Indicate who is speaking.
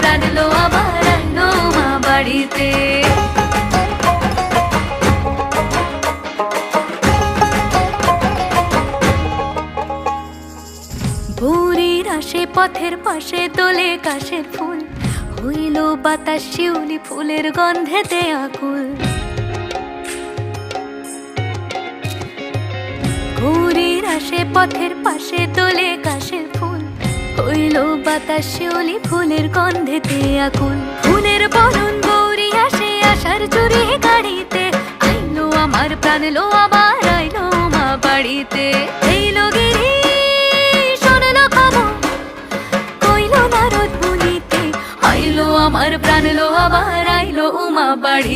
Speaker 1: প্রাণ লো আবার আইলো মা বাড়িতে। ভোরের আসে পথের পাশে তোলে কাশের ফুল, হইল বাতাস শিউলি ফুলের গন্ধেতে আকুল। ভোরের আসে পথের পাশে তোলে কাশের ফুল, হইল বাতাস শিউলি ফুলের গন্ধেতে আকুল। ফুলের বরণ গৌরী আসে আশার চুরি গাড়িতে, আইলো আমার প্রাণ লো আবার আইলো মা বাড়িতে। এইলো গিরি শোনলো খবর, কইলো নারদ মুনিতে, আইলো আমার প্রাণ লো আবার আইলো মা বাড়িতে।